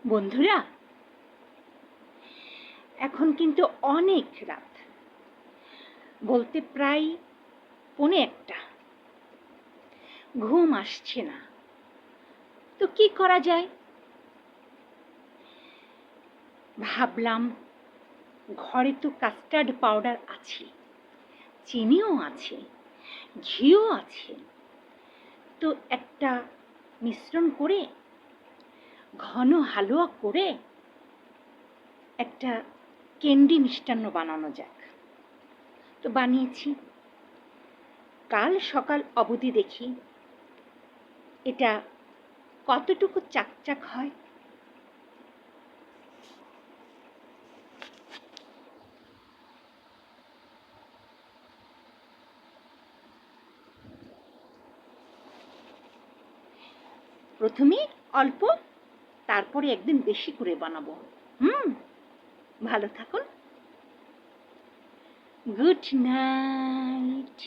বন্ধুরা, এখন কিন্তু অনেক রাত, বলতে প্রায় 1:45। ঘুম আসছে না, তো কি করা যায়? ভাবলাম ঘরে তো কাস্টার্ড পাউডার আছে, চিনিও আছে, ঘিও আছে, তো একটা মিশ্রণ করে ঘন হালুয়া করে একটা ক্যান্ডি মিষ্টান্ন বানানো যাক। তো বানিয়েছি। কাল সকাল অবধি দেখি এটা কতটুকু চাকচাক হয়। প্রথমে অল্প, তারপরে একদিন বেশি করে বানাবো। ভালো থাকুন। Good night.